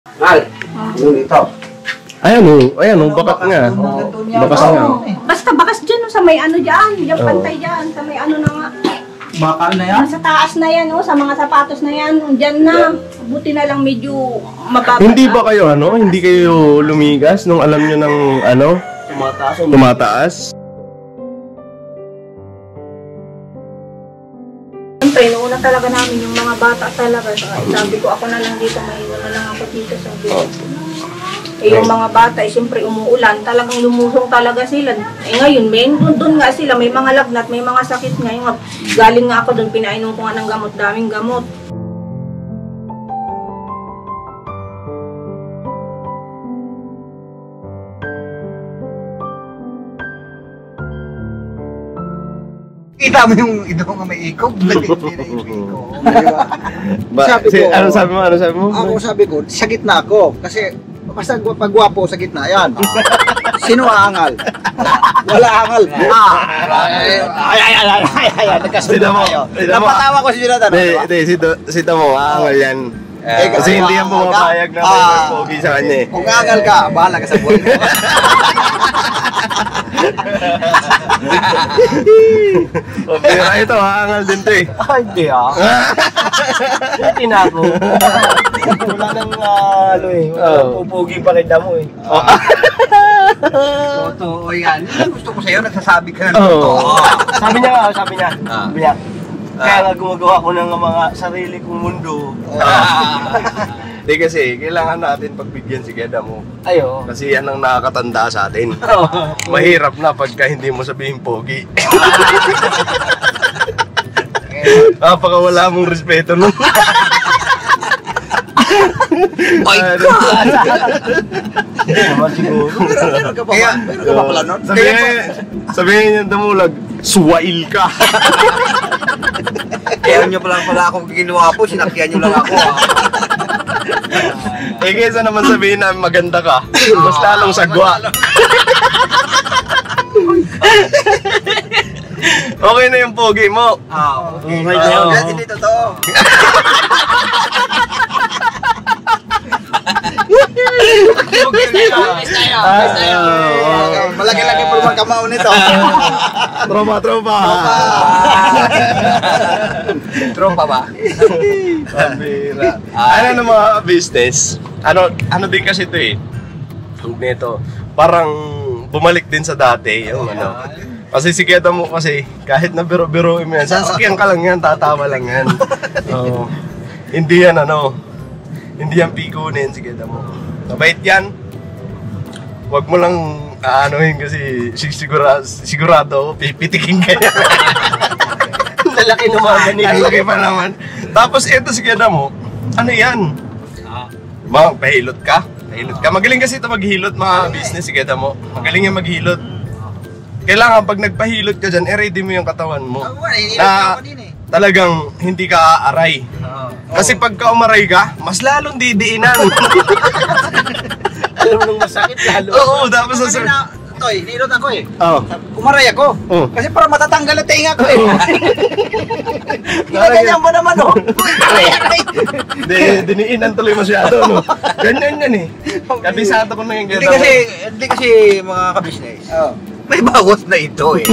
Mal, yung dito. Ayan o, bakat nga. Bakas nga. Basta bakas dyan, sa may ano dyan, yung pantay dyan, sa may ano na nga. Bakal na yan? Sa taas na yan, sa mga sapatos na yan, dyan na. Buti na lang medyo mababa. Hindi ba kayo hindi kayo lumigas nung alam nyo ng tumataas? Siyempre, noona talaga namin yung mga bata talaga. Sabi ko, ako na lang dito, mahina na lang ako dito. Sabi ko. Yung mga bata, siyempre umuulan, talagang lumusong talaga sila. Ngayon, doon nga sila, may mga lagnat, may mga sakit nga. Galing nga ako doon, pinainom ko nga ng gamot, daming gamot. Kita mo yung ito nga may ikog. Hindi na ikog. Ano sabi mo? Ako sabi ko, sa gitna ako. Kasi basta pagwapo sa gitna, yan. Sino aangal? Wala angal. Ay, nagkasunod tayo. Napatawa ko si Jonathan. Hindi, si Tamo, aangal yan. Kasi hindi yan pumapayag na may pogi sa kanya eh. Kung aangal ka, bahala ka sa buhay mo. Pero ito, aangal din to eh. Ay, hindi ah. Hindi na ako. Wala nang pupugi pa kita mo eh. Totoo yan. Gusto ko sa'yo, nagsasabi ka ng Oo. totoo. Sabi niya, kaya nga gumagawa ko ng mga sarili kong mundo. Hindi kasi, kailangan natin pagbigyan si Geda mo. Ayo. Kasi yan ang nakakatanda sa atin. Mahirap na pagka hindi mo sabihin pogi. Napakawala mong respeto nun. My God! Hindi naman siguro. Meron ka ba pala nun? Sabihin niya damulag, suwail ka. Kaya nyo pala ako ginawa po, sinakyan nyo lang ako. Eh kaysa naman sabihin na maganda ka, mas lalong sagwa. Okay na yung pogi mo. Okay. Okay na yun. Hindi totoo. Malaki-laki po mga kamao nito. Tropa. Tropa ba? Pambira. Ano ng mga business? Ano din kasi ito eh. Nito, parang bumalik din sa dati yung Kasi si Keta mo kasi kahit na biro-biro mo yan, sasakyan ka lang yan, tatawa lang yan. Hindi yan hindi yan pikunin si Keta mo. Mabait yan. Huwag mo lang aanohin kasi sigurado pipitikin ka yan. Lalaki naman ganito. Ang laki pa naman. Tapos ito si Keta mo, ano yan? Pahilot ka? Magaling kasi ito maghilot mga business si Keta mo. Magaling yan maghilot. Kailangan pag nagpahilot ka dyan, ready mo yung katawan mo. Na talagang hindi ka aaray. Kasi pagka umaray ka, mas lalong didiinan. Alam mo nung masakit lalo. Oo, tapos sa Toy, nilot ako eh. Oo. Umaray ako. Kasi para matatanggal ang tinga ko eh. Ganyan mo naman oh. Diniinan tuloy masyado, no? Ganyan yan eh. Kabisado ko na yung Hindi Keta mo. hindi kasi mga kabisnes. May bawas na ito eh.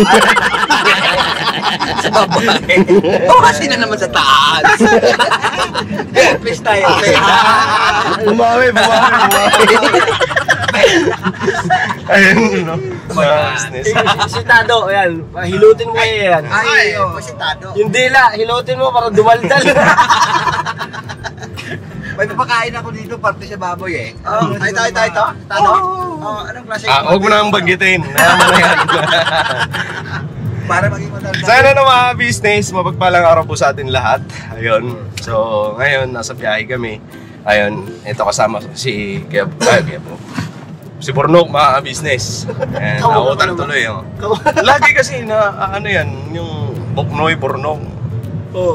Sa babae. Kasi na naman sa taas. Please tayo. Bumawi. Ayun, business. Si Tado, ayan, hilutin mo yan. Ay, pasitado. Yung dila, hilutin mo para dumaldal. May papakain ako dito, parte sa baboy eh. Ito. Tado? Anong klase? Huwag mo nang banggitin. Para maging matanda. Sana na mga business, mapagpalang araw po sa atin lahat. Ayun. So, ngayon, nasa biyahe kami. Ayun, ito kasama si Kebo. Si Bornok, mga business. Ayan, nakutan tuloy. Lagi kasi na, yan, yung Buknoy, Bornok.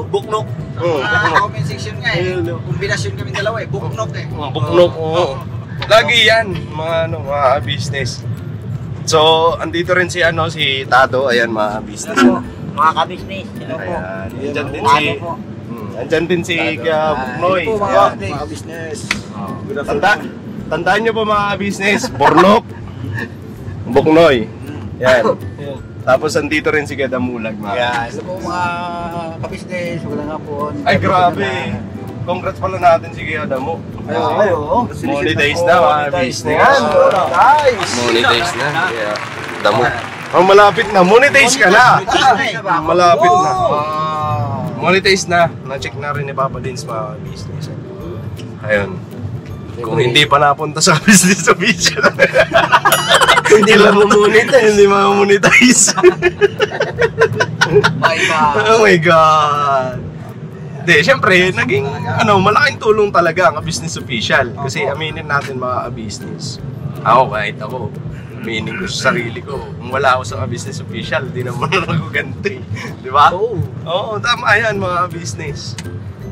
Buknok. Comment section nga eh. Kombinasyon kami dalawa eh. Buknok eh. Buknok, oo. Lagi yan, mga business. So, andito rin si Tado, ayan mga business. Mga ka-business. Ayan, dyan din Ano si po? Nandyan din si Noy. Ito po mga business. Tandaan nyo po mga business, Bornok, Buknoy. Yan. Tapos andito rin si Damulag mga. Yan. Ito po mga ka-business. Magandang hapon. Ay grabe. Congrats pala natin si Damo. Ayo. Monetize na mga business. Nice. Monetize na. Yeah. Damo. Oh, malapit na. Monetize ka na. Malapit na. Monetize na. Na-check na rin ni Papa Dins mga business. Ayun. Kung hindi pa napunta sa business official. Hindi mamonetize. Hindi mamonetize. Oh my God. Hindi, syempre, naging malaking tulong talaga ang business official. Kasi aminin natin mga business. Kahit ako, aminin ko sa sarili ko. Kung wala ako sa business official, di naman ako ganti. Di ba? Oo, tama yan mga business.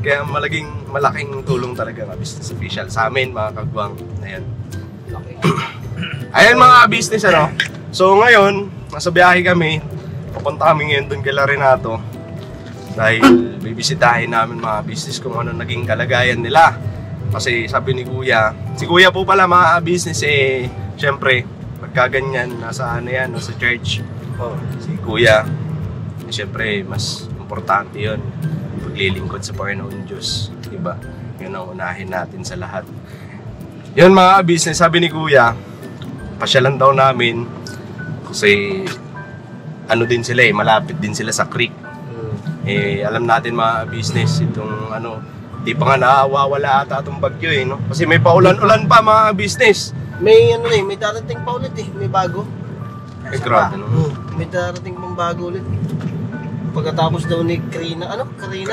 Kaya malaking tulong talaga ang business official sa amin mga kagwang. Ayan. Ayan mga business So ngayon, nasa biyahe kami. Papunta kami ngayon doon kay Larenato. Dahil bibisitahin namin mga business kung ano naging kalagayan nila. Kasi sabi ni Kuya, si Kuya po pala mga business syempre, pagkaganyan, nasa church. Si Kuya, syempre, mas importante yun. Paglilingkod sa Panginoon Diyos. Diba? Yun ang unahin natin sa lahat. Yun mga business, sabi ni Kuya, pasyalan daw namin kasi din sila malapit din sila sa creek. Alam natin mga business, itong di pa nga nawawala ata itong bagyo no? Kasi may paulan-ulan pa mga business. May may darating pa ulit may bago. Grabe May darating pang bago ulit. Pagkatapos daw ni Karina,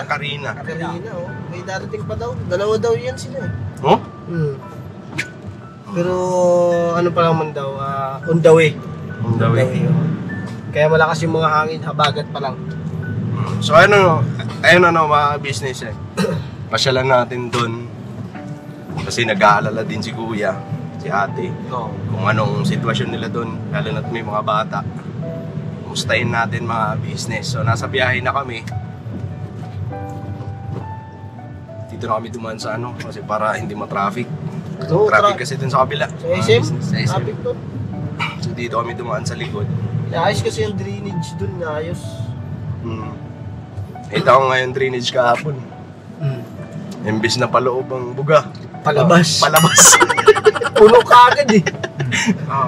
Karina, may darating pa daw. Dalawa daw yan sila Oh? Pero pa naman daw, on the way. On the way. Kaya malakas yung mga hangin, habagat pa lang. So ayun mga business pasyalan natin doon. Kasi nag-aalala din si Kuya, si Ate, kung anong sitwasyon nila doon, lalo na't may mga bata. Kumustahin natin mga business. So nasa biyahe na kami. Dito na kami dumaan sa kasi para hindi ma-traffic. Traffic kasi dun sa kabila. Sa SM? Traffic to. So dito kami dumaan sa likod. Naayos kasi yung drainage dun, naayos. Ito ako ngayon drainage kahapon. Imbis na paloob ang buga. Palabas. Puno ka agad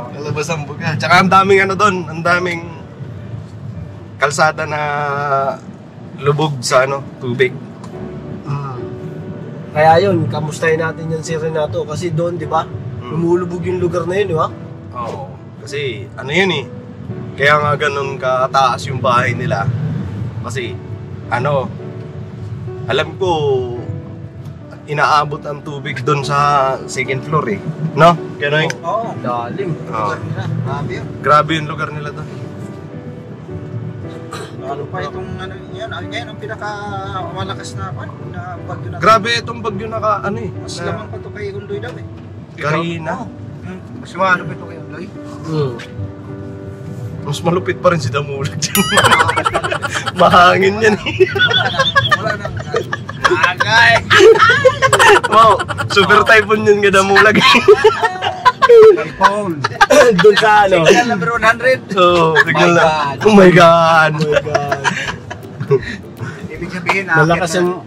palabas ang buga. Tsaka ang daming doon, ang daming kalsada na lubog sa tubig. Kaya yun, kamustahin natin yan si Renato kasi doon, di ba? Lumulubog yung lugar na yun, di ba? Oo. Kasi yun kaya nga ganun kataas yung bahay nila. Kasi alam ko inaabot ang tubig doon sa second floor no? Kaya Oo. Dalim. Grabe yung lugar nila doon. Ano pa itong ngayon ang pinakamalakas na bagyo na. Grabe itong bagyo Mas lamang pa ito kay Undoy daw Karina. Mas maano pa ito kay Undoy? Mas malupit pa rin si Damulag dyan. Mahangin yan Wala nang agay. Wow, super typhoon yun kay Damulag. typhoon. Doon sa Signal number 100. Signal na. Oh my God. Ibig sabihin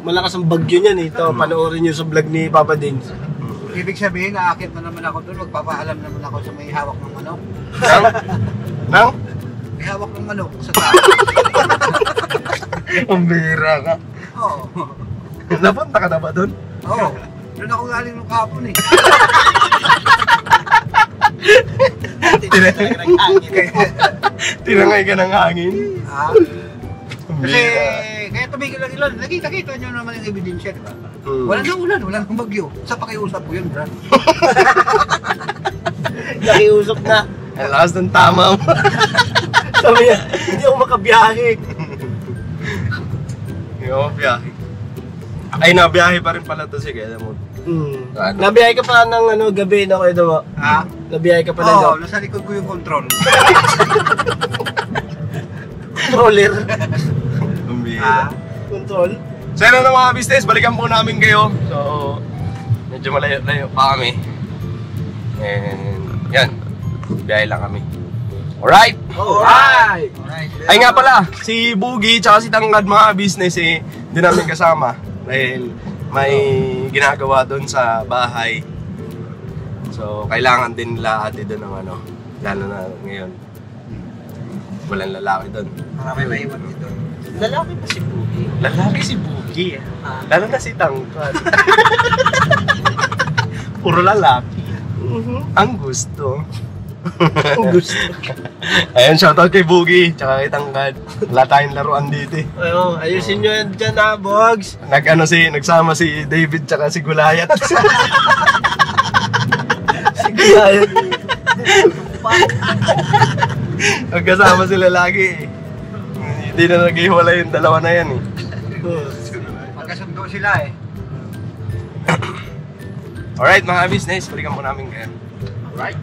malakas ang bagyo niyan ito. Panoorin niyo sa vlog ni Papa Dins. Ibig sabihin aakit na naman ako doon, magpapaalam naman ako sa may hawak ng manok. Nang? May hawak ng manok sa tao. Ang bira ka. Oo. Napunta ka na ba doon? Oo. Doon ako galing nung kahapon Tinangay ka ng hangin. Kasi kaya tumigil lang ilan. Nakita nyo naman yung ebidensya, di ba? Wala nang ulan, wala nang bagyo. Sa pakiusap ko yun, Brad. Nakiusap na. Ang lakas ng tama mo. Sabi niya, hindi ako makabiyahe. Hindi ako mabiyahe. Ay, nabiyahe pa rin pala to si Kuya mo. Nabiyahe ka pa ng gabi na kayo daw. Nabiyahe ka pa ng gabi. Oo, nasa likod ko yung control. Controller. Ang bira. Control? So yun na mga business, balikan po namin kayo. So, medyo malayo-layo pa kami. And yan, biyahe lang kami. Alright? Alright! Ay nga pala, si Boogie tsaka si Tangkad mga business hindi namin kasama. Dahil may ginagawa doon sa bahay. So, kailangan din nila ate doon ng ano, lalo na ngayon. Walang lalaki doon. Marami maiwan dito. Lalaki pa si Boogie. Lalaki si Boogie. Lalo na si Tangkad. Puro lalaki. Ang gusto. Ang gusto. Ayan, shoutout kay Boogie, tsaka kay Tangkad. Wala tayong laruan dito eh. Ayusin nyo yan dyan ha, Bogs. Nagsama si David tsaka si Gulayat. Sige yan. Magkasama sila lagi eh. Hindi na naghiwalay yung dalawa na yan eh. Magkasundo sila eh. Alright mga business, balikan po namin kayo. Alright.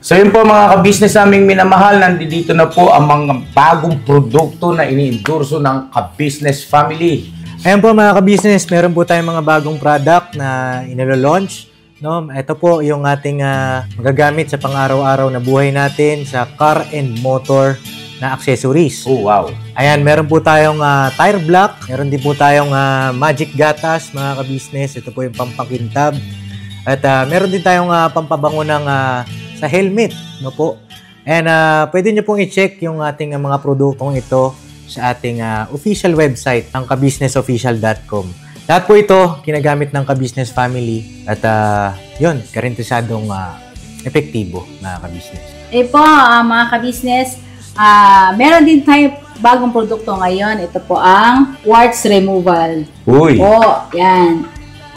So yun po mga ka-business naming minamahal, nandito na po ang mga bagong produkto na ini-endorso ng ka-business family. Ayan po mga ka-business, meron po tayong mga bagong product na inilo-launch. No? Ito po yung ating magagamit sa pang-araw-araw na buhay natin sa car and motor na accessories. Oh wow! Ayan, meron po tayong tire block, meron din po tayong magic gatas mga ka-business. Ito po yung pampakintab. At meron din tayong pampabango ng sa helmet, no po. And pwede nyo pong i-check yung ating mga produktong ito sa ating official website, ang kabusinessofficial.com. Lahat po ito ginagamit ng ka-business family at yun, garantisadong epektibo mga ka-business. Po, mga ka-business, meron din tayo bagong produkto ngayon. Ito po ang warts removal. Uy! Po, yan.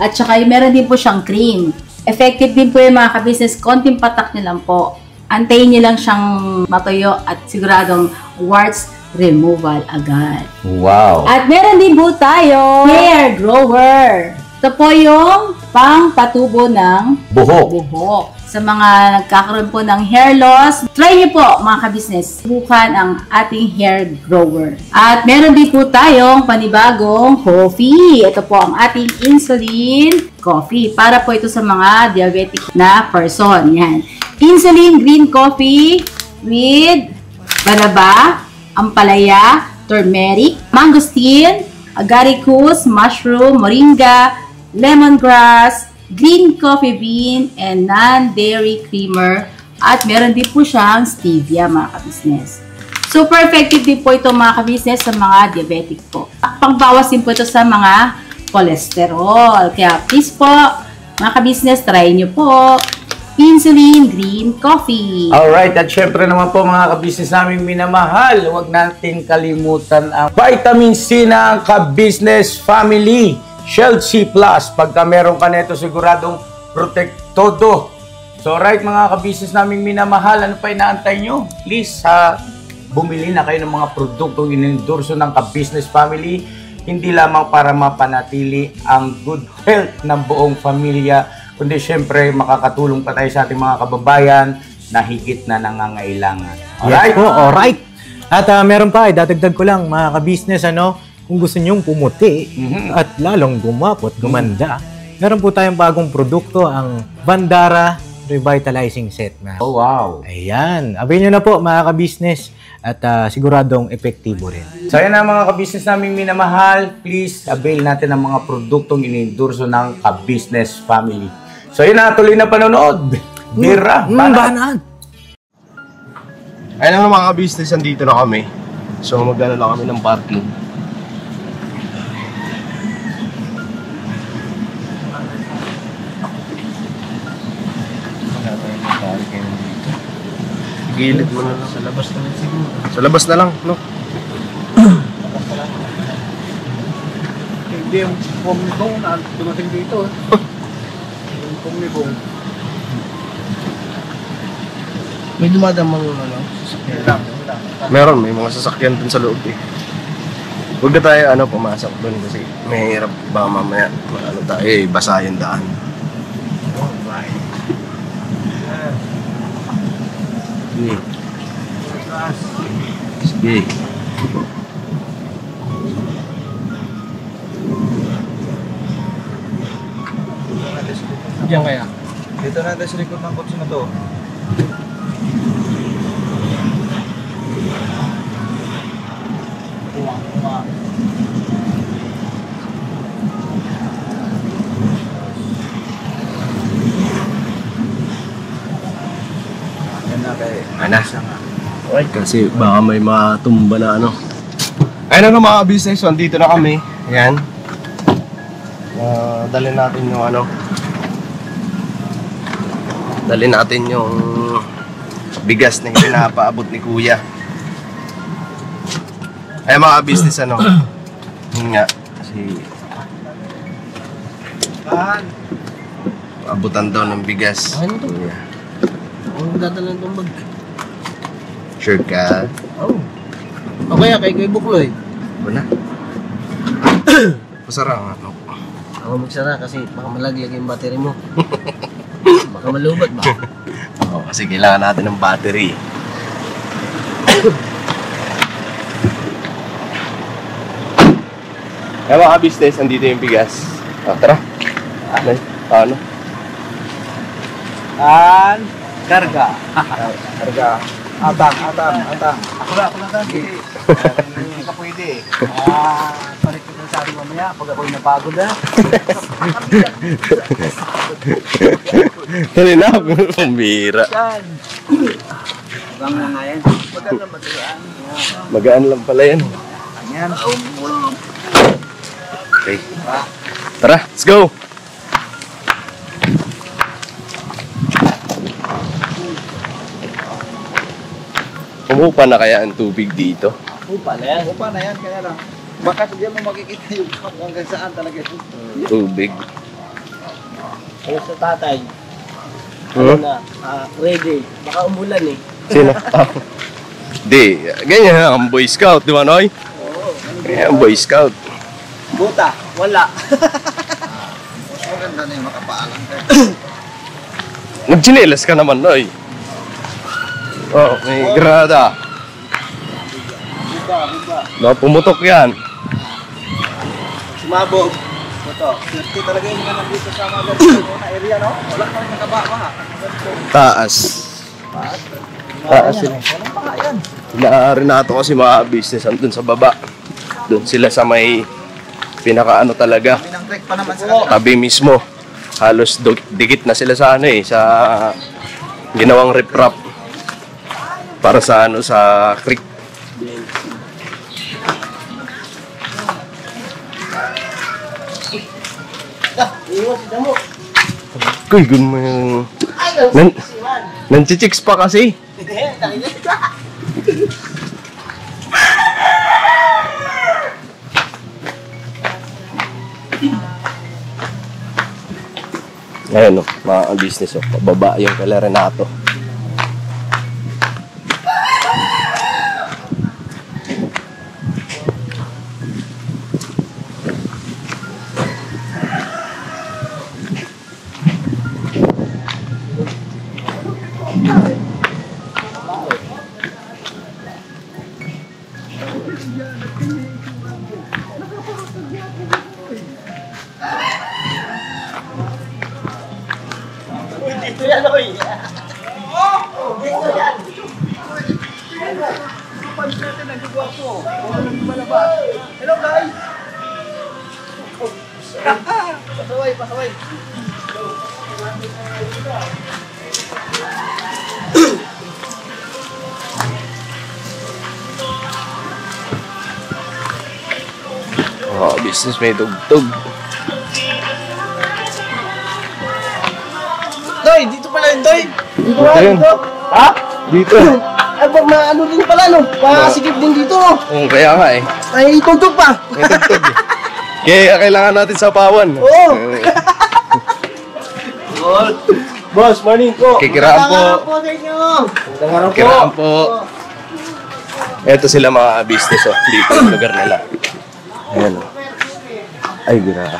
At saka meron din po siyang cream. Effective din po yung mga ka-business. Konting patak nyo lang po. Antayin nyo lang siyang matuyo at siguradong warts removal agad. Wow! At meron din po tayo hair grower. Ito po yung pang-patubo ng buhok. Sa mga nagkakaroon po ng hair loss, try nyo po mga ka-business. Subukan ang ating hair grower. At meron din po tayong panibagong coffee. Ito po ang ating insulin coffee. Para po ito sa mga diabetic na person. Yan. Insulin green coffee with banaba, ampalaya, turmeric, mangosteen, agaricus, mushroom, moringa, lemongrass, green coffee bean, and non-dairy creamer. At meron din po siyang stevia, mga kabisnes. Super effective din po ito, mga kabisnes, sa mga diabetic po. Pangbawas din po ito sa mga cholesterol. Kaya please po, mga kabisnes, try nyo po insulin green coffee. Alright, at syempre naman po mga kabisnes naming minamahal, huwag natin kalimutan ang vitamin C ng Ka-Business Family Shield C+. Pagka meron ka nito, siguradong protektodo. So alright mga ka-business naming minamahal, ano pa inaantay nyo? Please, bumili na kayo ng mga produktong inendorso ng Ka-Business Family, hindi lamang para mapanatili ang good health ng buong pamilya, kundi syempre makakatulong pa tayo sa ating mga kababayan na higit na nangangailangan. Alright? Yes po, alright. At meron pa, dadagdag ko lang mga ka-business, kung gusto nyong pumuti at lalong gumapot, gumanda, meron po tayong bagong produkto, ang Bandara Revitalizing Set. Oh, wow. Ayan. Avail nyo na po mga ka-business at siguradong epektibo rin. So yan na mga ka-business naming minamahal, please avail natin ang mga produktong inendorso ng Ka-Business Family. So yun na, tuloy na panonood. Bira, banat. Ayun na mga ka-business, andito na kami. So magdala lang kami ng parking. Gilid mo na lang. Sa labas na lang siguro. Sa labas na lang, no? Hindi yung pumibong na dumating dito. Yung pumibong. May dumadamang sasakyan. Meron, may mga sasakyan dun sa loob eh. Huwag na tayo pumasok dun kasi may hirap ba mamaya. Tayo basa yung daan. Oh, bye. Sige. Sige. Diyan kaya? Dito na tayo sa likod ng kotse na to. Kasi baka may matumba na Ayun na mga business, andito na kami. Ayan. Dalhin natin yung dalhin natin yung bigas na pinapaabot ni Kuya. Ayun mga business yun nga. Kasi paabutan daw ng bigas. Ano to? Kuya. Ang dadala ng bag. Sure ka? Oh. O kaya kay Kuya Bukloy. Wala. Pasara nga. Ako magsara kasi baka malaglag yung battery mo. Baka malubat ba? Oo, kasi kailangan natin ng battery. Kaya mga business, andito yung bigas. Tara. Paano? Karga. Karga. Atang. Ako lang dati. Hindi ka pwede. Palit ko sa akin mamaya pag ako'y napagod Dali na, pambira. Bang na nga yan. Magaan lang pala yan. Ayan. Okay. Tara, let's go! Umupa na kaya ang tubig dito? Upa na yan, kaya lang. Baka sabihan mo makikita yung hanggang saan talaga ito. Tubig. Kaya sa tatay, ready. Baka umulan eh. Sino? Di, ganyan ang Boy Scout, di ba, Noy? Oo. Ganyan ang Boy Scout. Buta, wala. Mas maganda na yung makapaalang ka. Nagchinelas ka naman, Noy. Oh, may grada. No, pumutok yan. Sumabog. Ito, safety talaga yung mga nandito sa mga ganito na area, no? Wala kang nakababa. Taas. Sila Renato kasi mga business andun sa baba. Doon sila sa may pinaka talaga. Tabi mismo. Halos dikit na sila sa sa ginawang riprap para sa sa creek. Kuy, gano'n nanchichicks pa kasi. Ayan o, mga business o, pababa yung kala Renato. Hello guys! Pasaway. Oh, business may tugtog. Doy, dito pala yun, Doy. Dito yun. Ha? Dito. Ay, ano din pala, no? Pasikip din dito, no? Oo, kaya nga eh. Ay, tugtog pa. May tugtog eh. Kaya kailangan natin sapawan. Oo. Boss, morning po. Kikiraan po. po sa inyo. Kikiraan po. Ito sila mga business oh. Dito yung lugar nila. Ayan oh. Ay, gira.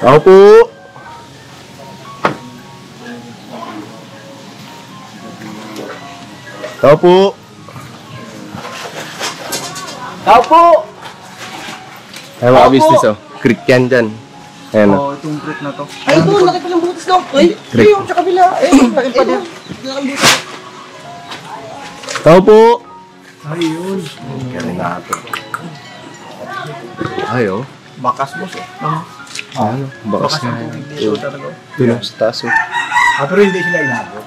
Tao po. Tao po. Tao po. Ay, mga business oh. Creek yan dyan. Ayan oh. Itong trip na to. Ay, doon, laki palang butas, no? Ay, Trick. yung sa kabila. Ay, laki pa din. Laking butas. Tao po. Ayun. Kaya na ito. Ay oh. Bakas boss eh. Ano? Bakas na. Dito talaga. Doon sa taas oh. Pero hindi sila inabot.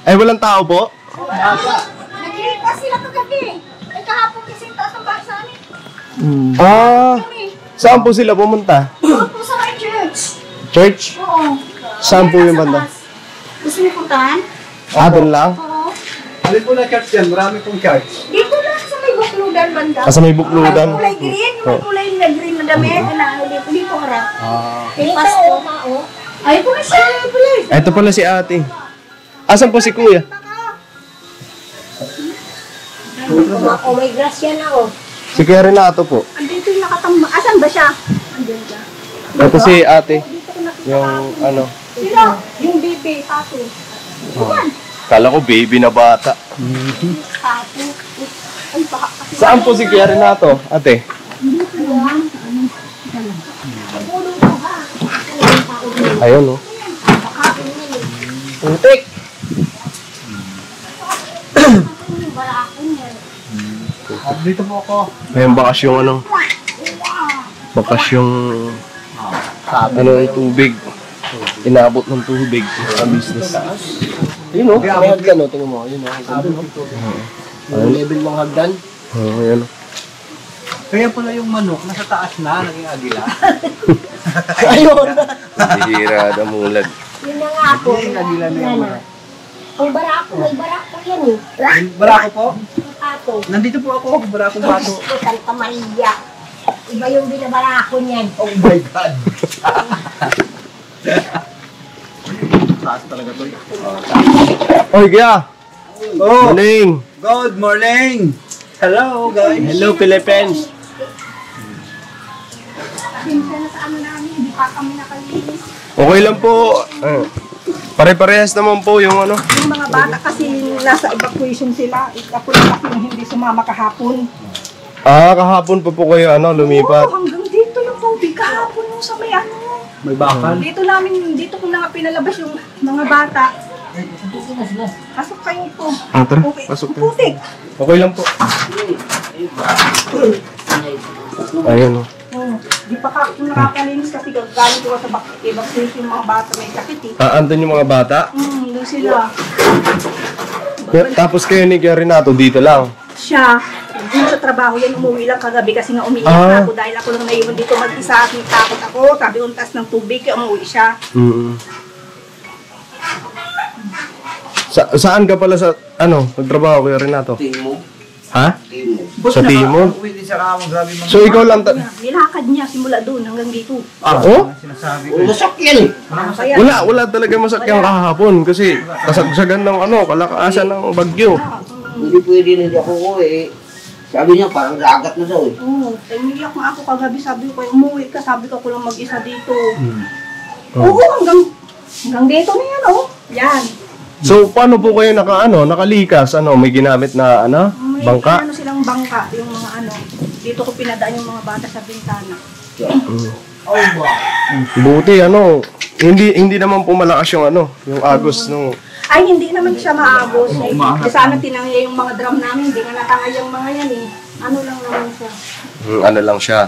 Ay, walang tao po? Naglipas sila kagabi. Ay kahapon kasi taas ng bahay sa amin. Ah, saan po sila pumunta? Doon po sa may church. Church? Oo. Saan po yung banda? Gusto niyo puntahan? Ah, doon lang? Oo. Alin po na church yan? Marami pong church. Dito lang sa may bukludan banda. Ah, sa may bukludan? Kulay green. Yung kulay na green na damit. Dito, dito harap. Yung pasto. Ay, po na siya. Ito pala si ate. Asan po si kuya? Oh, may grasya na oh. Si Kuya Renato po. Andito yung nakatamba. Asan ba siya? Andito siya. Ito si ate. Dito ko nakita. Yung ano. Sino? Yung baby, pato. Yan. Kala ko baby na bata. Pato. Ay, baka kasi. Saan po si Kuya Renato, ate? Ayun oh. Putik! Dito po ako. Ayun, bakas yung ano. Bakas yung ano yung tubig. Inabot ng tubig sa business. Yun, no? May hagdan, no? Tingnan mo. Yun, no? Hagdan, no? Yung level ng hagdan. Oo, ayun oh. Kaya pala yung manok, nasa taas na, naging agila. Ayun! Bihira, damulag. Yun na nga po. Naging agila na yung manok. Ang barako, may barako yan eh. Barako po? Pato. Nandito po ako, barakong bato. Santa Maria. Iba yung binabarako niyan. Oh my God! Taas talaga to. Oy, Kuya! Oh! Morning! Good morning! Hello guys! Hello, Philippines! Pinsa na sa ano namin, hindi pa kami nakalinis. Okay lang po. Pare-parehas naman po yung ano. Yung mga bata kasi nasa evacuation sila. Ako lang kasi yung hindi sumama kahapon. Kahapon pa po kayo lumipat. Oo, hanggang dito yung tubig kahapon nung sa may May bakal. Dito ko na nga pinalabas yung mga bata. Pasok kayo po. Tara, Okay. pasok tayo. Putik. Okay lang po. Ayun. Di pa ako nakakalinis kasi galing ko sa vaccination yung mga bata may sakit eh. Andun yung mga bata. Doon sila. Tapos kayo ni Renato dito lang. Siya, dun sa trabaho yan, umuwi lang kagabi kasi nga umiiyak ako dahil ako lang naiwan dito mag-isa. Takot ako, sabi ko taas ng tubig, kaya umuwi siya. Saan ka pala sa, nagtrabaho kayo Renato? Timog. Ha? Sa Timog? Uwi din sa kamong grabe mga. So ikaw lang, Nilakad niya simula doon hanggang dito. Sinasabi ko. Masakyan eh. Kaya, wala talaga masakyang kahapon kasi kasagsagan ng kalakasan ng bagyo. Hindi pwede na hindi ako uwi. Sabi niya parang dagat na daw eh. umiiyak nga ako kagabi, sabi ko, umuwi ka, sabi ko lang mag-isa dito. Oo, hanggang dito na yan, Yan. So paano po kayo nakalikas? May ginamit na May bangka? silang bangka, yung mga dito ko pinadaan yung mga bata sa bintana. Buti hindi naman po malakas yung agos nung Ay, hindi naman siya maagos. Sana tinangay yung mga drum namin, hindi nga natangay yung mga yan eh. Ano lang naman siya. ano lang siya.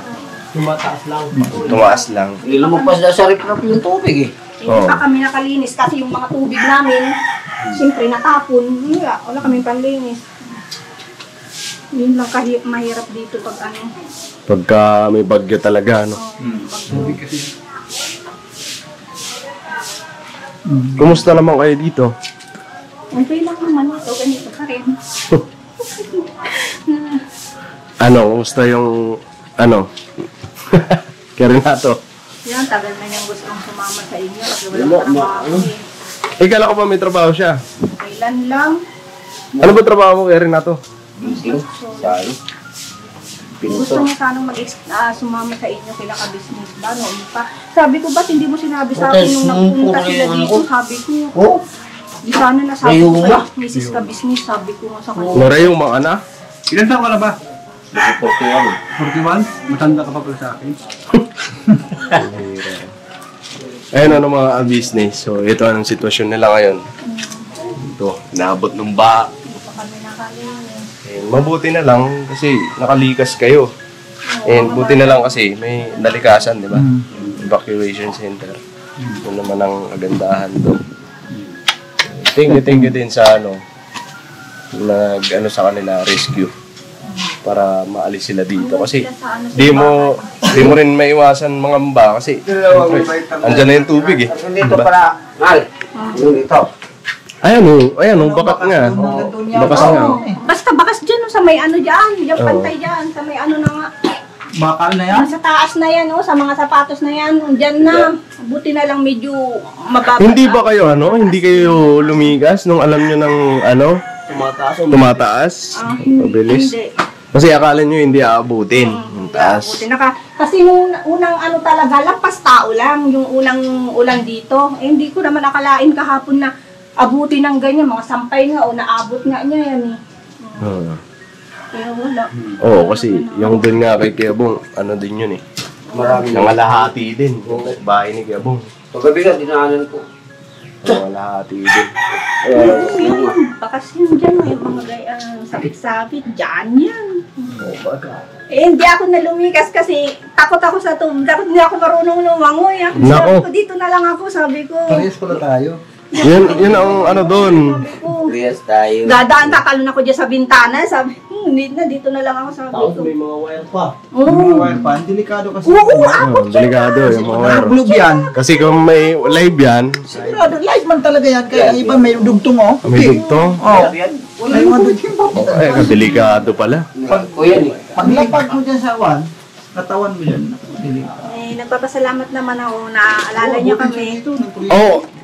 Tumaas lang. Hindi lang magpas na sa rip-rap yung tubig eh. Hindi pa kami nakalinis kasi yung mga tubig namin, siyempre natapon. Wala kaming panlinis. Yun lang mahirap dito pag Pagka may bagyo talaga, Kumusta naman kayo dito? Okay lang naman ito, ganito pa rin. Kumusta yung, kay Renato? Yan, tagal na niyang gustong sumama sa inyo kasi walang trabaho eh. Kala ko pa may trabaho siya. Kailan lang? Ano ba trabaho mo kay Renato? Gusto niya sanang sumama sa inyo kila ka-business ba noon pa. Sabi ko, ba't hindi mo sinabi sa akin nung nagpunta sila dito? Sabi ko, di sana nasabi ko kayo, Mrs. ka-business, sabi ko nga sa kanya. Mura yung mga anak? Ilan taon ka na ba? 41. Matanda ka pa pala sa akin. Ayun mga business. So ito ang sitwasyon nila ngayon. Ito, naabot ng ba. Hindi pa kami nakalinis. Mabuti na lang kasi nakalikas kayo. And buti na lang kasi may nalikasan, di ba? Evacuation center. Ito naman ang agandahan doon. Thank you din sa sa kanila rescue para maalis sila dito kasi di mo rin maiwasan mga mamba kasi andyan na yung tubig eh. Dito para, dito. Ayan, bakat nga. Bakas nga. Basta bakas dyan, sa may dyan, yung pantay dyan, sa may na nga. Bakal na yan? Sa taas na yan, sa mga sapatos na yan, dyan na. Buti na lang medyo mababa. Hindi ba kayo hindi kayo lumigas nung alam nyo ng tumataas? Mabilis? Hindi. Kasi akala nyo hindi aabutin. Yung taas. Buti kasi nung unang talaga, lampas tao lang, yung unang ulan dito. Hindi ko naman akalain kahapon na abutin ng ganyan, mga sampay nga o naabot nga niya yan eh. Kaya wala. Oo, kasi yung dun nga kay Kiyabong, din yun eh. Marami na. Nangalahati din. Bahay ni Kiyabong. Paggabi ka, dinaanan ko. Nangalahati din. Bakas yun dyan, yung mga sabit-sabit, dyan yan. Hindi ako nalumikas kasi takot ako sa tubig. Takot hindi ako marunong lumangoy. Sabi ko, dito na lang ako, sabi ko. Parehas pala tayo. Yun ang doon. Sabi ko, Parehas tayo. dadaan takalon ako dyan sa bintana. Sabi ko, hindi na, dito na lang ako, sabi ko. May mga wire pa. Mga wire pan, delikado kasi. Delikado yung mga wire. Nakablog yan. Kasi kung may live yan, Sigurado, live man talaga yan. Kaya iba may dugtong may dugtong. Wala yung mga dugtong. Delikado pala. Paglapag mo dyan sa awan, katawan mo yan. Delikado. Nagpapasalamat naman ako na alala niyo kami.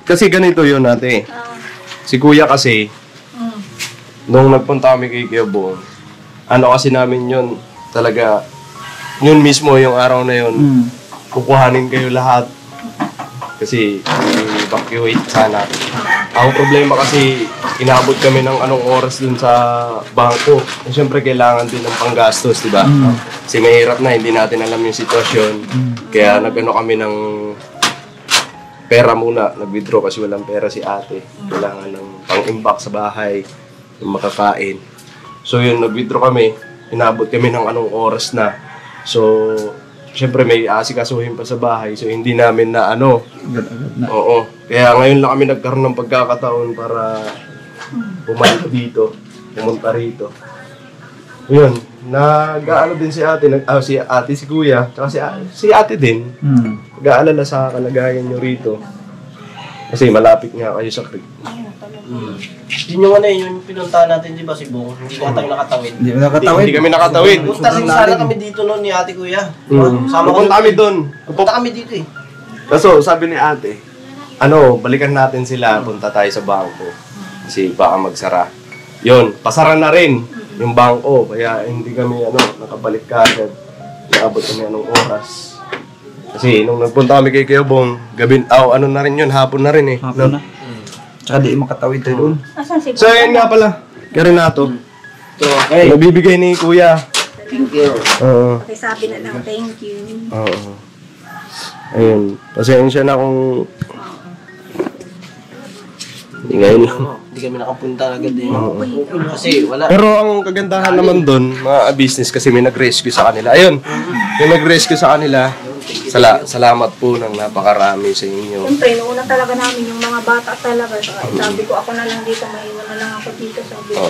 Kasi ganito yun ate. Si kuya kasi, nung nagpunta kami kay Kiyabong, kasi namin yun talaga, yun mismo yung araw na yun, kukuhanin kayo lahat. Kasi mag-evacuate sana. Ang problema kasi, inabot kami ng anong oras dun sa bangko. Eh, siyempre, kailangan din ng panggastos, di ba? Kasi mahirap na, hindi natin alam yung sitwasyon. Kaya nag-ano kami ng pera muna. Nag-withdraw kasi walang pera si ate. Kailangan ng pang-imbak sa bahay, yung makakain. So yun, nag-withdraw kami. Inabot kami ng anong oras na. So, siyempre may asikasuhin pa sa bahay. So, hindi namin na ano. Oo. Kaya ngayon lang kami nagkaroon ng pagkakataon para bumalik dito. Pumunta rito. Yun. Nag-aalala din si ate. Si kuya. Tsaka si ate din. Nag-aalala sa kalagayan nyo rito. Kasi malapit nga kayo sa creek. Yun yung ano yung pinuntahan natin, di ba, si Bong? Hindi na tayo nakatawid. Hindi kami nakatawid. Punta rin sana kami dito noon ni ate kuya. Pupunta kami doon. Punta kami dito eh. Kaso sabi ni ate, balikan natin sila, punta tayo sa bangko. Kasi baka magsara. Yun, pasara na rin yung bangko. Kaya hindi kami nakabalik kagad. Naabot kami anong oras. Kasi nung nagpunta kami kay Kuya Bong, gabi, na rin yun, hapon na rin eh. Hapon na. Tsaka di makatawid tayo doon. Asan si So ayun nga pala, Renato. Okay. Nabibigay ni Kuya. Thank you. Oo. Sabi na lang, thank you. Oo. Ayun. Pasensya na kung... Ngayon lang. Hindi kami nakapunta agad eh. Kasi wala. Pero ang kagandahan naman doon, mga business, kasi may nag-rescue sa kanila. Ayun, may nag-rescue sa kanila. Salamat po ng napakarami sa inyo. Siyempre, noona talaga namin yung mga bata talaga. Sabi ko, ako na lang dito, maiwan na lang ako dito. Sabi ko.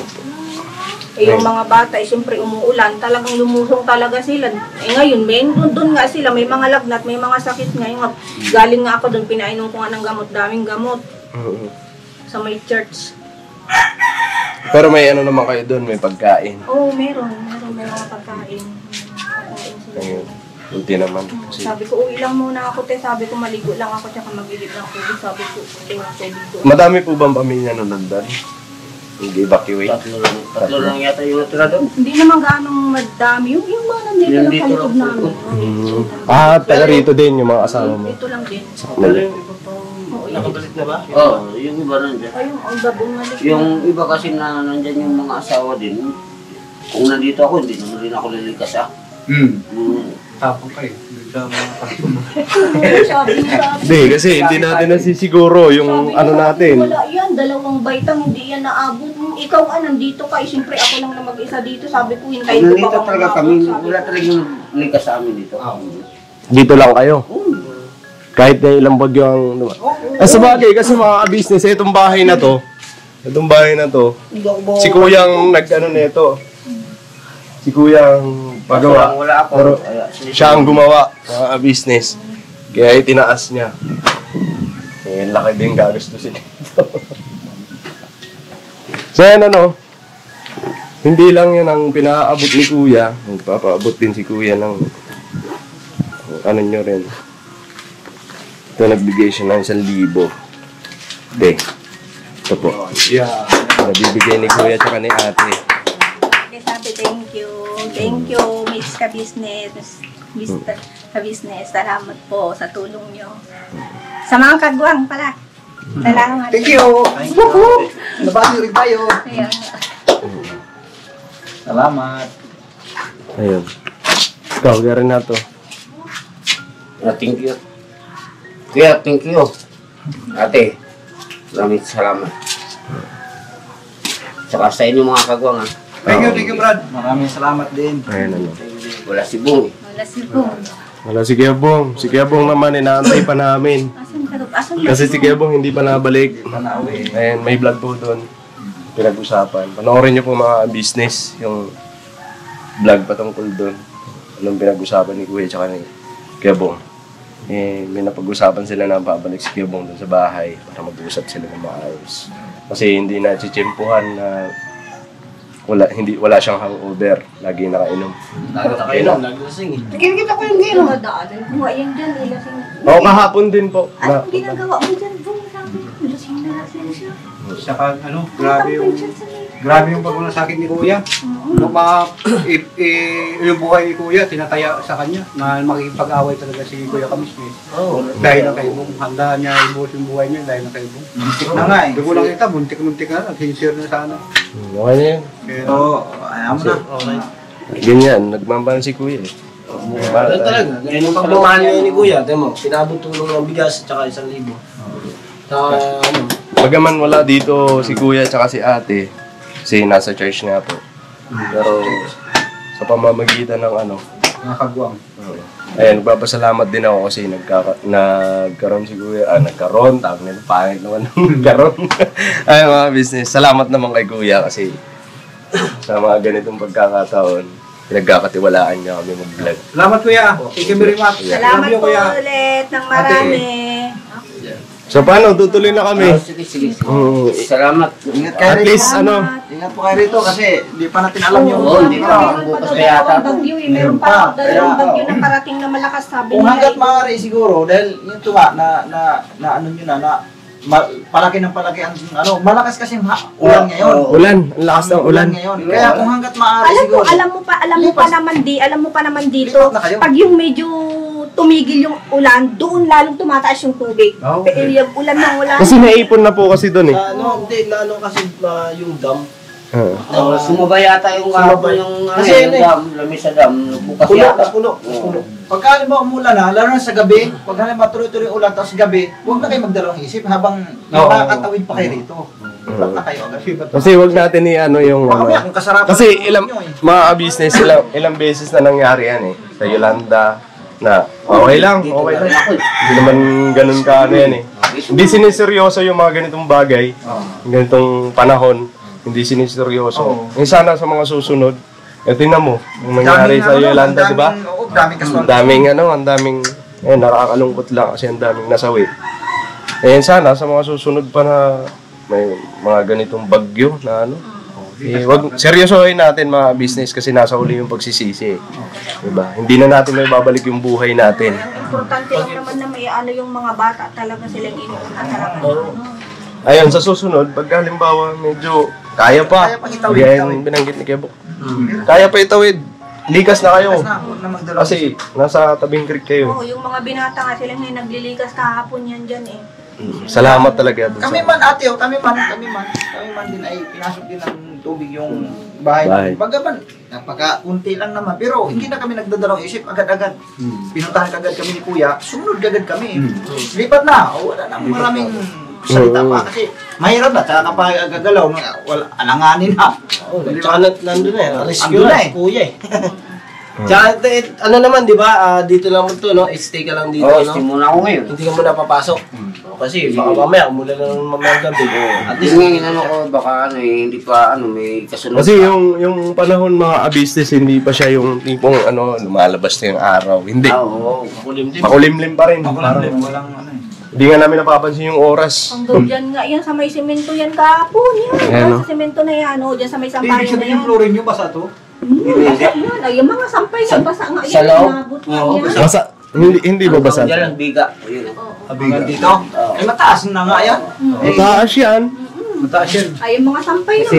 Yung mga bata, siyempre umuulan, talagang lumusong talaga sila. Ngayon, doon nga sila, may mga lagnat, may mga sakit nga. Galing nga ako doon, pinainom ko nga ng gamot, daming gamot. Sa may church. Pero may naman kayo doon, may pagkain. Oo, meron may mga pagkain. Ayun. Kunti naman. Sabi ko, uwi lang muna ako, sabi ko, maligo lang ako, tsaka magigib ng tubig. Sabi ko, Madami po bang pamilya na nandun? Nag-evacuate? Tatlo lang yata yung natira doon. Hindi naman ganong madami. Yung mga nandito lang sa likod namin. Taga rito din yung mga asawa mo. Ito lang din. Nakabalik na ba? Oo, yung iba nandiyan. Ay, yung babong malik. Yung iba kasi na nandyan yung mga asawa din. Kung nandito ako, hindi naman rin ako lilikas Tapos kayo. Hindi, kasi hindi natin nasisiguro yung natin. Wala yan, 2 baitang, hindi yan naabot. Ikaw nandito ka, siyempre ako lang na mag-isa dito. Sabi ko, hintayin ko Nandito pa talaga kami, wala talaga yung likas sa amin dito. Dito lang kayo? Kahit na ilang bagyo ang... Sa bagay, kasi mga business, itong bahay na to, si Kuyang nito. Si Kuyang pagawa. Wala ako. Pero siya ang gumawa, mga business. Kaya itinaas niya. Laki din gagastusin ito. So yan hindi lang yan ang pinaabot ni Kuya. Magpapaabot din si Kuya ng nyo rin. Ito nagbigay siya ng 1,000. Okay. Ito po. Yeah. Nabibigay ni Kuya tsaka ni ate. Sabi, thank you. Thank you, Miss Ka-Business. Mr. Ka-Business, salamat po sa tulong nyo. Sa mga kagwang pala. Salamat. Thank you! Nabati rin tayo! Ayan. Salamat! Ayun. Ikaw, gari na to. Thank you. Kuya, thank you. Ate, maraming salamat. Saka sa inyo mga kagwang Thank you, Brad. Maraming salamat din. Ayun Wala si Bong. Wala si Bong. Wala si Kuya Bong. Si Kuya Bong naman, inaantay pa namin. Asan Kasi si Kuya Bong hindi pa nabalik. Ayun, may vlog po doon. Pinag-usapan. Panoorin niyo po mga business, yung vlog patungkol doon. Anong pinag-usapan ni Kuya tsaka ni Kuya Bong. May napag-usapan sila na pabalik si Kuya Bong doon sa bahay para mag-usap sila ng maayos. Kasi hindi na chitsimpuhan na wala siyang hangover. Lagi nakainom. Nakainom, naglasing eh. Nakikita ko yung gano'n. Madaanan ko nga yan dyan. Lasing. Oo, kahapon din po. Anong ginagawa mo dyan, Bong? Lasing na lasing siya. Saka grabe yung pagmamalasakit ni Kuya. Yung buhay ni Kuya, tinataya sa kanya na makikipag-away talaga si Kuya Kamismis. Dahil na kay Bong, handa niya ibuhos yung buhay niya dahil na kay Bong. Buntik na nga eh. Hindi ko lang kita, buntik na, sincere na sana. Okay na yun. Ayaw mo na. Ganyan, nagmamahal si Kuya eh. Ganun talaga. Ganyan yung pagmamahal niya ni Kuya. Tignan mo, pinabot tulong ng bigas at saka 1,000. Bagaman wala dito si Kuya at si ate, kasi nasa church nga po. Pero sa pamamagitan ng Nakagwang. ayun, nagpapasalamat din ako kasi nagkaroon si Kuya, nagkaroon, tawag nila, pangit naman nagkaroon. Ayun mga business, salamat naman kay Kuya kasi sa mga ganitong pagkakataon, pinagkakatiwalaan niya kami mag-vlog. Salamat Kuya. Thank you very much. Salamat po ulit ng marami. So paano, tutuloy na kami. Sige. Salamat. Ingat kayo At rito. least Ingat po kayo rito kasi di pa natin alam yung... Oo, hindi pa. Bukas pa yata. Bagyo eh. Meron pa dalawang bagyo na parating na malakas sabi Kung nila. hanggat maaari siguro, dahil yung tuwa na ano nyo na palaki ng palaki ang malakas kasi ulan ngayon. ulan, ang lakas ng ulan. ngayon. Kaya kung hanggat maaari siguro. Alam mo pa naman dito, Lipat na kayo. pag yung medyo tumigil yung ulan, doon lalong tumataas yung tubig. Yung ulan ng ulan. Kasi naipon na po kasi doon eh. Hindi, lalo kasi yung dam. Sumabay yata yung kahapon yung Kasi yung dam, lamis sa dam, bukas yata. Puno. Pagka halimbawa umulan na, lalo na sa gabi, pag halimbawa tuloy-tuloy ulan, tapos gabi, huwag na kayo magdalawang isip habang nakakatawid pa kayo rito. Lipat na kayo agad. Kasi wag natin yung Baka may akong kasarapan. kasi mga business ilang beses na nangyari yan eh. Sa Yolanda na okay lang. Hindi naman ganun ka yan eh. Hindi siniseryoso yung mga ganitong bagay, ganitong panahon. Hindi siniseryoso. Sana sa mga susunod, tingnan mo, yung nangyari sa Yolanda, di ba? Daming kaswal. Ang daming, nakakalungkot lang kasi ang daming nasawi. Sana sa mga susunod pa na may mga ganitong bagyo na wag seryosohin natin mga business kasi nasa uli yung pagsisisi. Diba? Hindi na natin may babalik yung buhay natin. Importante lang naman na may yung mga bata talaga silang inuuna talaga. Ayun, sa susunod, pag halimbawa medyo kaya pa itawid. yung binanggit ni Kebok. Kaya pa itawid. Likas na kayo. Kasi nasa tabing creek kayo. Yung mga binata nga silang naglilikas kahapon yan dyan eh. Salamat talaga. Kami man ate, kami man din ay pinasok din ng tubig yung bahay. Bagaman, napaka-unti lang naman. Pero hindi na kami nagdadalawang isip agad-agad. Pinuntahan agad kami ni Kuya, sumunod agad kami. Lipat na, wala na maraming salita pa kasi mahirap na. Tsaka kapag agagalaw, wala, alanganin na. Tsaka nandun na Andun na eh. Kuya eh. Tsaka, naman, di ba, dito lang mo to, no? Stay ka lang dito, no? Stay muna ako ngayon. Hindi ka muna papasok. Kasi baka mamaya, mula na mamaya gabi. At least ngayon, ko, baka hindi pa, may kasunod. Kasi yung panahon mga business, hindi pa siya yung tipong lumalabas na yung araw. Hindi. Oo, makulimlim. Makulimlim pa rin. Walang Hindi nga namin napapansin yung oras. Hanggang dyan nga, yan sa may semento yan kahapon. Yan, sa semento na yan, dyan sa may sampayan na yan. yung flooring nyo, basa to? Basa yan, yung mga sampay na basa nga yan. Sa loob? Nabot nga yan. Basa, hindi ba basa? Diyan lang, biga. Abigan dito. Ay mataas na nga yan. Mataas yan. Mataas yan. Ay, yung mga sampay na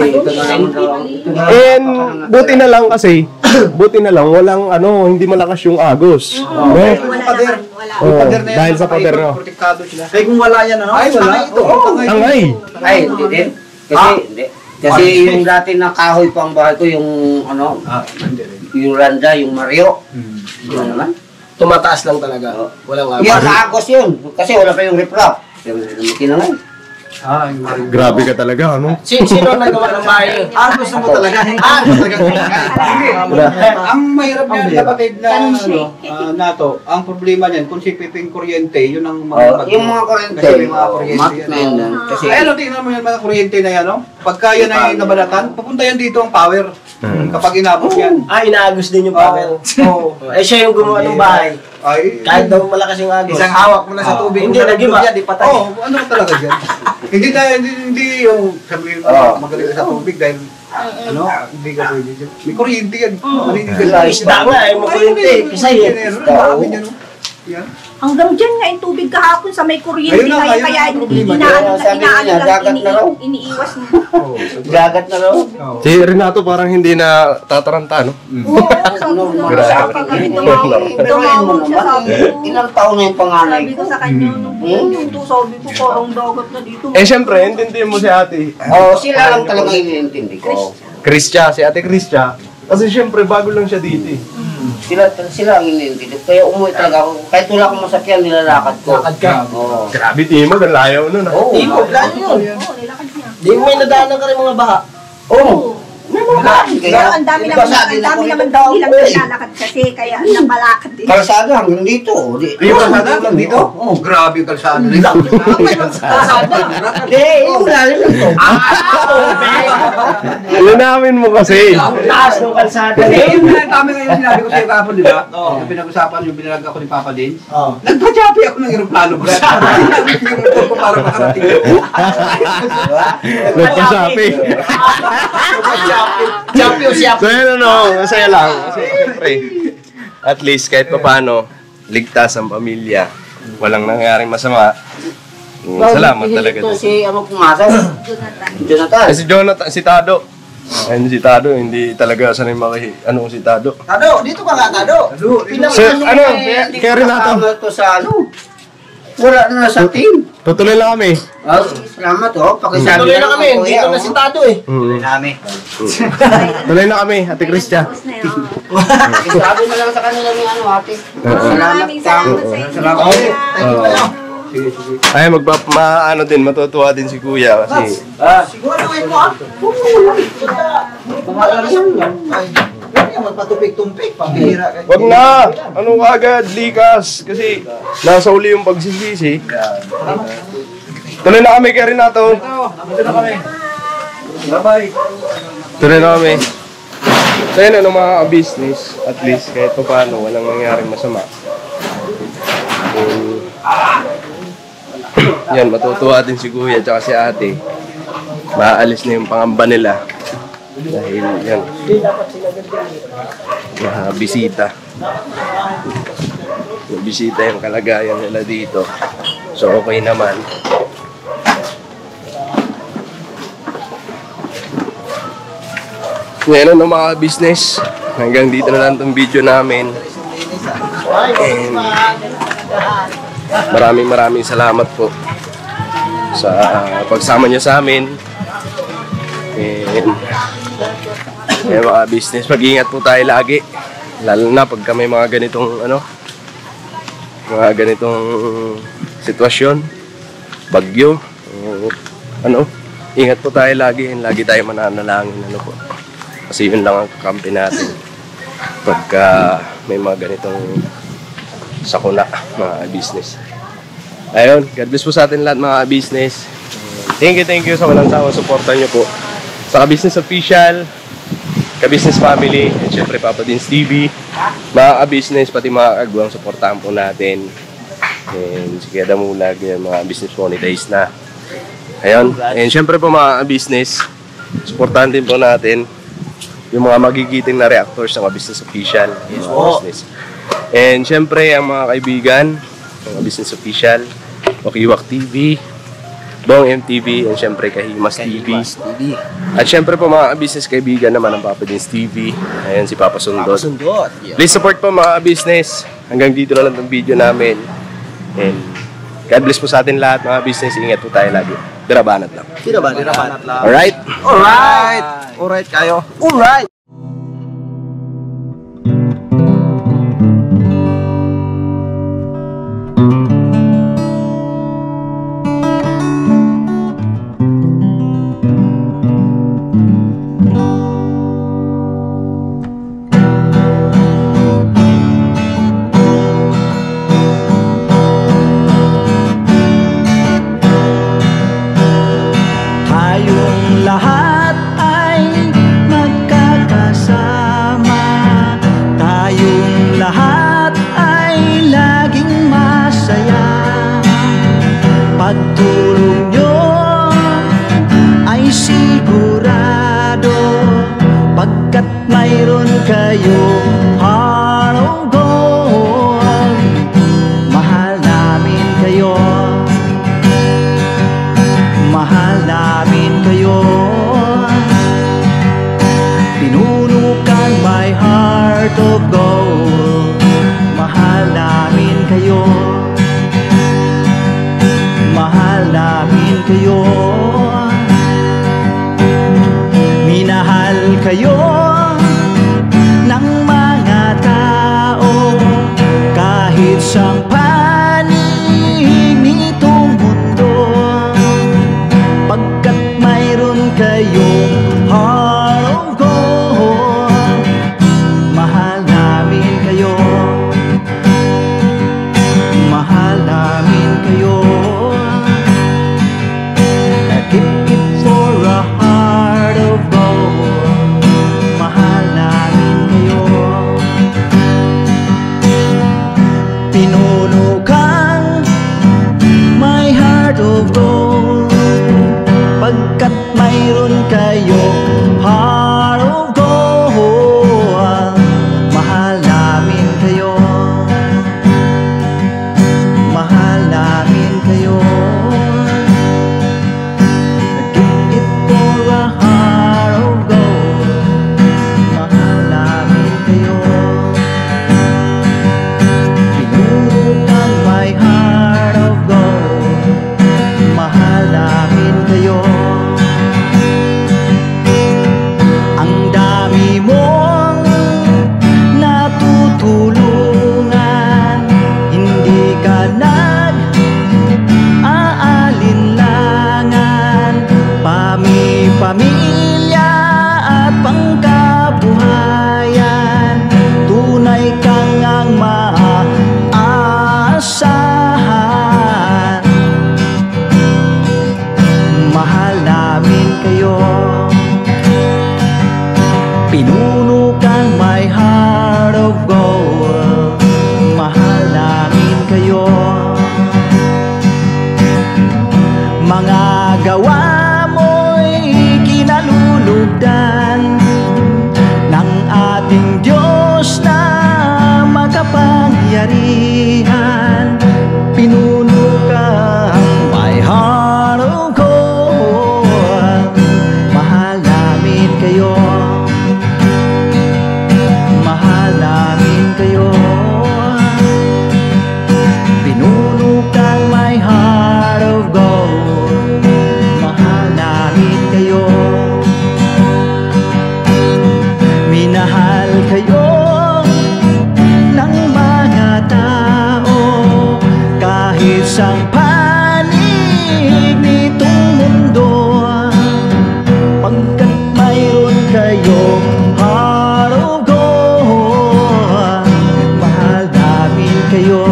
And buti na lang kasi, walang hindi malakas yung agos. Wala naman, wala. Dahil sa pader, no? Protektado sila. Kaya kung wala yan, Ay, wala. Tangay. Ay, hindi din. Hindi. Kasi yung dati na kahoy pa ang bahay ko, yung yung Randa, yung Mario. Yun naman. tumataas lang talaga. Walang Yung agos yun. Kasi wala pa yung riprap. Kinangay. Grabe ka talaga, ano? Sino nagawa ng bahay? Gusto mo talaga? Ang mahirap niyan, kapatid na nato, ang problema niyan, kung si piping kuryente, yun ang mga yung mga kuryente. Kasi may mga kuryente yan. Ay, tingnan mo yan, mga kuryente na yan, no? Pagka yan ay nabalatan, papunta yan dito ang power. Kapag inabot yan. Inaagos din yung power. Siya yung gumawa ng bahay. Kahit daw malakas yung agos. Isang hawak mo na sa tubig. Hindi, nag-iba. Di patay. Ano talaga dyan? Hindi yung sabihin mo magaling ka sa tubig dahil hindi ka pwede dyan. May kuryente yan. Isda nga, may kuryente. Kasi yan. Marami yan. Hanggang dyan nga yung tubig kahapon sa may kuryente. Ayun na, Kaya ayun ang problema. iniiwas mo. Dagat na raw. Si Renato parang hindi na tataranta, no? Oo, sabi ko, tumawag siya, sabi ko. Ilang taon na yung panganay Sabi ko sa kanya, sabi ko parang dagat na dito. Eh, syempre, intindihin mo si ate. Sila lang talaga iniintindi ko. Si ate Kristia. Kasi syempre, bago lang siya dito eh. Sila ang iniintindi. Kaya umuwi talaga ako. Kahit wala akong masakyan, nilalakad ko. Lakad ka? Oo. Grabe, Timog, ang layaw nun. Timog, layo yun. Oo, nilakad niya. Di mo may nadaanan ka rin mga baha. Oo. May mga baha. Pero ang dami naman daw nilang nilalakad kasi, kaya napalakad din. Kalsada hanggang dito. Yung kalsada lang dito? Oo, grabe yung kalsada nila. Kalsada? Hindi, yung lalim lang to. Linamin mo kasi. Taas ng kalsada. Yung kami ngayon sinabi ko sa'yo kahapon, di ba? Yung pinag-usapan, yung binalag ako ni Papa Din. Nagpa-choppy ako ng aeroplano, Brad. Yung ko para makarating ko. Nagpasapi. Choppy o siya. So yun masaya lang. Kasi syempre, at least kahit pa paano, ligtas ang pamilya. Walang nangyaring masama. Salamat talaga. Ito si pumasok? Jonathan. Si Jonathan, si Tado. Ayun si Tado, hindi talaga sanay si Tado. Tado, dito ka nga, Tado. Kaya Renato. Ito sa wala na sa team. Tutuloy lang kami. Salamat pakisabi. Tuloy na kami, dito na si Tado eh. Tuloy namin. Tuloy na kami, Ate Kristia. Sabi na lang sa kanila ni ate. Maraming salamat sa inyo. Salamat. Ay, matutuwa din si Kuya kasi Siguro naman mo magpatupik-tumpik, pambihira ka. wag na! Ano ka agad? Likas! Kasi nasa uli yung pagsisisi. Tuloy na kami kay Renato. Bye-bye. Tuloy na kami. So yun, mga business, at least kahit pa paano, walang nangyaring masama. Yan, matutuwa din si Kuya at si ate. Maalis na yung pangamba nila. Dahil yan, bisita. Bisita yung kalagayan nila dito. So okay naman. Ngayon mga business, hanggang dito na lang itong video namin. And maraming salamat po sa pagsama niyo sa amin. And mga business, mag-ingat po tayo lagi. Lalo na pag may mga ganitong mga ganitong sitwasyon, bagyo, ingat po tayo lagi. Lagi tayo mananalangin po. Kasi yun lang ang kakampi natin pagka may mga ganitong sakuna, mga business. Ayun, God bless po sa atin lahat mga business. Thank you sa walang sawang suporta nyo po sa Ka-Business Official, Ka-Business Family, at syempre Papa Dins TV, mga Ka-Business, pati mga kagawang suportahan po natin. And si Kuya Damulag, mga business monetize na. Ayun, and syempre po mga Ka-Business, suportahan din po natin yung mga magigiting na reactors ng Ka-Business Official. Business. And syempre ang mga kaibigan, mga Business Official, Okiwak TV, Bong MTV, and syempre Kahimas TV. At syempre po mga business kaibigan naman ng Papa Dins TV. Ayan si Papa Sundot. Please support po mga business. Hanggang dito na lang itong video namin. And God bless po sa atin lahat mga business. Ingat po tayo lagi. Dirabanat lang. Dirabanat lang. Alright? Alright kayo. Alright. Pagtulong nyo ay sigurado, pagkat mayroon kayo heart of gold. Mahal kayong heart of gold. Mahal namin kayo, mahal namin kayo. Keep it for a heart of gold. Mahal namin kayo. Pinuno kang my heart of gold, pagkat mayroon kayo heart of gold. Mahal namin kayo, mahal namin kayo. Give it for a heart of gold. Mahal namin kayo. Pinuno kang my heart of gold. Mahal namin kayo. Ang dami mong natutulungan, hindi ka nag-aalinlangan. Pamilya at pangkabuhayan, tunay kang ang maaasahan. Mahal namin kayo. Pinuno kang my heart of gold. Mahal namin kayo. Mga gawa mo'y kinalulugdan ng ating Diyos na makapangyarihan. Pinuno kang my heart of gold. Mahal namin kayo, mahal namin kayo. Pinuno kang my heart of gold. Mahal namin kayo. Minahal kayo ng mga tao, kahit sang panig nitong mundo, pagkat mayroon kayong heart of gold. Mahal namin kayo,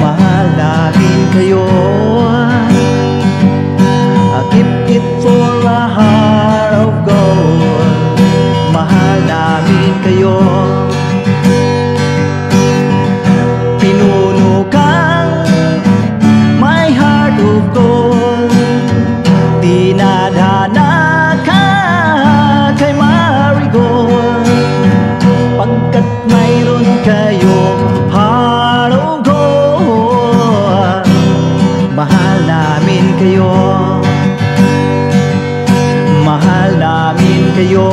mahal namin kayo. Keep it for a heart of gold. Mahal namin kayo. Pinuno kang my heart of gold. Dinadhana ka kay Marigold, pagkat mayroon kayong heart of gold. Mahal namin kayo, mahal namin kayo.